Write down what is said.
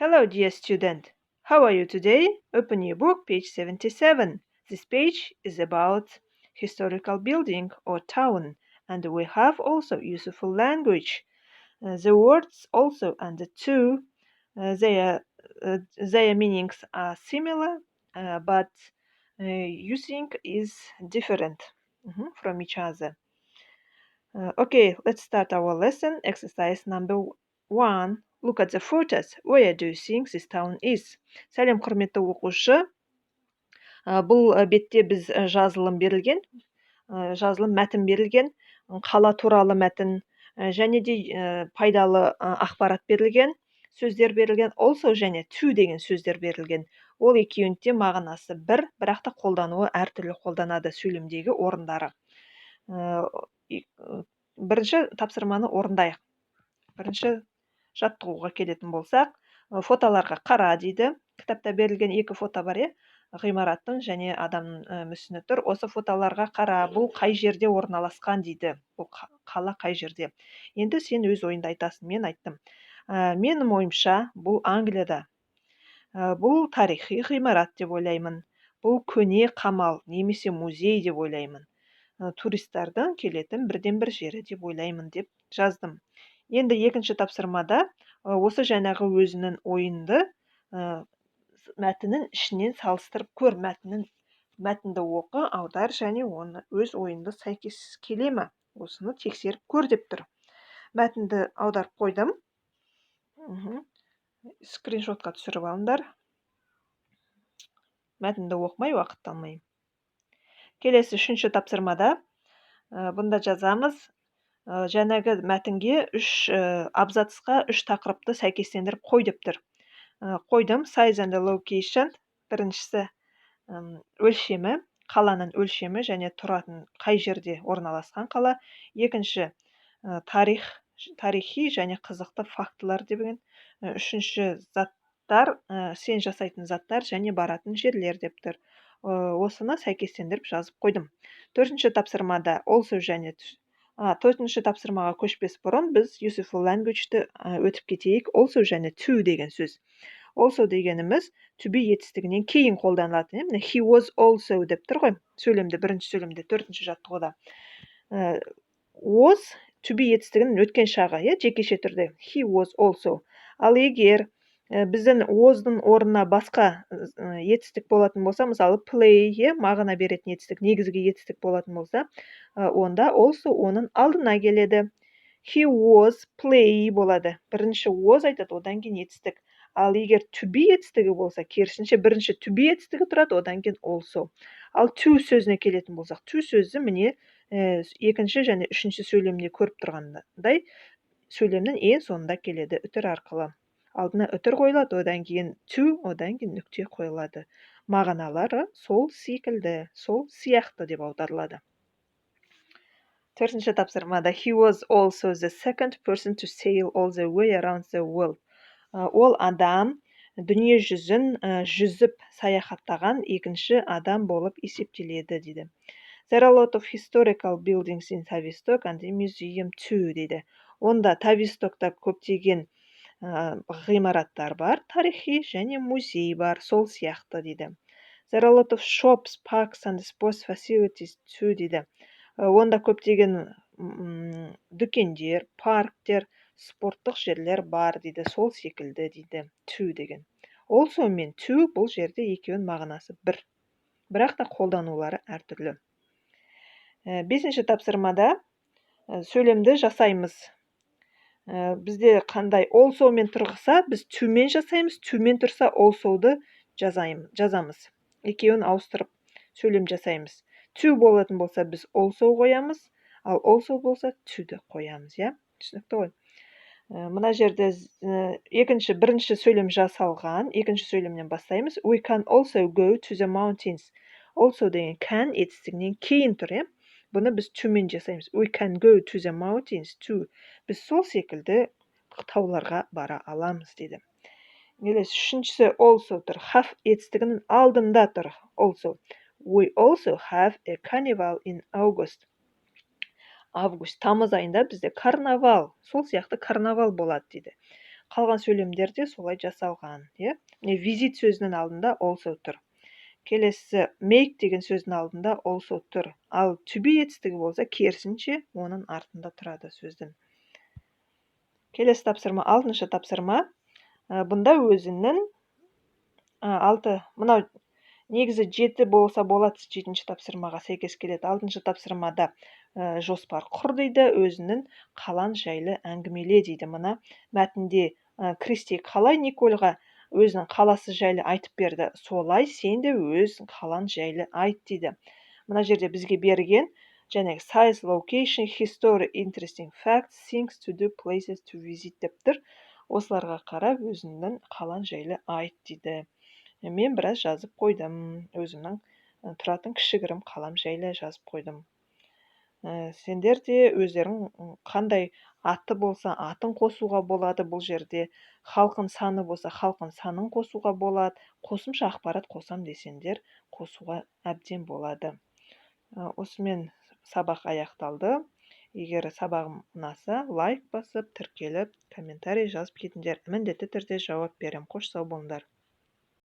Hello, dear student. How are you today? Open your book, page 77. This page is about historical building or town, and we have also useful language. The words also and the two, their meanings are similar, but using is different from each other. Okay, let's start our lesson. Exercise number 1. Look at the photos. Where do you think this town is? Сәлем, құрметті оқушы. Бұл бетте біз жазылым берілген, жазылым мәтін берілген, қала туралы мәтін және де пайдалы ақпарат берілген, сөздер берілген, also және to деген сөздер берілген. Ол екеуінде де мағынасы бір, бірақ та қолдануы әртүрлі қолданады сөйлемдегі орындары. Бірінші тапсырманы орындайық. Бірінші жаттығуға келетін болсақ, фотоларға қара дейді. Кітапта берілген 2 фото бар, ғимараттың және адамның мүсіні тұр. Осы фотоларға қара, бұл қай жерде орналасқан дейді. Бұл қала қай жерде. Енді сен өз ойыңды айтасың, мен айттым. Менің ойымша, бұл Англияда. Бұл тарихи ғимарат деп ойлаймын. Бұл көне қамал немесе музей деп ойлаймын. Туристердің келетін бірден бір жері деп ойлаймын деп жаздым. Енді екінші тапсырмада осы жаңағы өзінің ойынды мәтіннің ішінен салыстырып көр. Мәтінді оқы, аудар және оны өз ойынды сәйкес келе ме? Осыны тексеріп көр деп тұр. Мәтінді аударып қойдым. Скриншотқа түсіріп алыңдар. Мәтінді оқымай уақыт алмайым. Келесі үшінші тапсырмада бұнда жазамыз. Жаңағы мәтінге 3 абзацқа 3 тақырыпты сәйкестендіріп қой деп тұр. Қойдым. Size and location. Біріншісі өлшемі, қаланың өлшемі және тұратын қай жерде орналасқан қала. Екінші тарихи және қызықты фактылар деген. Үшінші заттар, сен жасайтын заттар және баратын жерлер деп тұр. Осыны сәйкестендіріп жазып қойдым. Төртінші тапсырмада also және төртінші тапсырмаға көшпес бұрын біз useful language-ті өтіп кетейік. Also және to деген сөз. Also дегеніміз to be етістігінен кейін қолданылатын. He was also деп тұр ғой. Бірінші сөйлемде, төртінші жаттығуда. Was to be етістігінің өткен шағы, жекеше түрде. He was also. Ал егер біздің was'дың орнына басқа етістік болатын болса, мысалы play, мағына беретін етістік, негізгі етістік болатын болса, онда also оның алдына келеді. He was play болады. Бірінші was айтады, одан кейін етістік. Ал егер to be етістігі болса, керісінше бірінші to be етістігі тұрады, одан кейін also. Ал to сөзіне келетін болсақ, to сөзі міне екінші және үшінші сөйлемде көріп тұрғандай сөйлемнің ең соңында келеді үтір арқылы. Алдына үтір қойылады, одан кейін to, одан кейін нүкте қойылады. Мағыналары сол секілді, сол сияқты деп аударылады. Төртінші тапсырмада he was also the second person to sail all the way around the world. Ол адам дүние жүзін жүзіп саяхаттаған екінші адам болып есептеледі дейді. There are a lot of historical buildings in Tavistock and the museum too дейді. Онда Тавистокта көптеген ғимараттар бар, тарихи және музей бар, сол сияқты дейді. There are a lot of shops, parks and sports facilities too дейді. Онда көптеген дүкендер, парктер, спорттық жерлер бар дейді, сол секілді дейді. To деген. Also мен to бұл жерде екеуінің мағынасы бір. Бірақ та қолданулары әртүрлі. Бесінші тапсырмада сөйлемді жасаймыз. Бізде қандай also мен тұрғыса, біз to мен жасаймыз, to мен тұрса also-ды жазамыз. Екеуін ауыстырып сөйлем жасаймыз. To болатын болса, біз also қоямыз, ал also болса, to-ді қоямыз, түсінікті ғой. Мына жерде бірінші сөйлем жасалған, екінші сөйлемнен бастаймыз. We can also go to the mountains. Also деген can етістігінен кейін тұр, Бұны біз to мен жасаймыз. We can go to the mountains too. Біз сол секілді тауларға бара аламыз дейді. Үшіншісі also тұр. Have етістігінің алдында тұр. Also. We also have a carnival in August. Август, тамыз айында бізде карнавал, сол сияқты карнавал болады дейді. қалған сөйлемдер де солай жасалған, иә. Міне visit сөзінің алдында also тұр. Келесі make деген сөздің алдында also тұр. Ал to be етістігі болса, керісінше оның артында тұрады сөздің. Келесі тапсырма, 6-шы тапсырма. Бұнда өзінің мынау негізі 7 болса болады, 7-ші тапсырмаға сәйкес келеді. 6-шы тапсырмада жоспар құр дейді, өзінің қалан жайлы әңгімеле дейді. Мына мәтінде Кристи қалай Никольға өзінің қаласы жайлы айтып берді, солай сен де өз қалан жайлы айт дейді. Мына жерде бізге берген және size, location, history, interesting facts, things to do, places to visit деп тұр. Осыларға қарап өзіңнің қалан жайлы айт дейді. Мен біраз жазып қойдым. Өзімнің тұратын кішігірім қалам жайлы жазып қойдым. Сендер де өздерің қандай аты болса, атын қосуға болады бұл жерде. Халқын саны болса, халқын санын қосуға болады. Қосымша ақпарат қосам десеңдер, қосуға әбден болады. Осымен сабақ аяқталды. Егер сабағым ұнаса, лайк басып, тіркеліп, комментарий жазып кетіңдер. Міндетті түрде жауап берем. Қош сау болыңдар.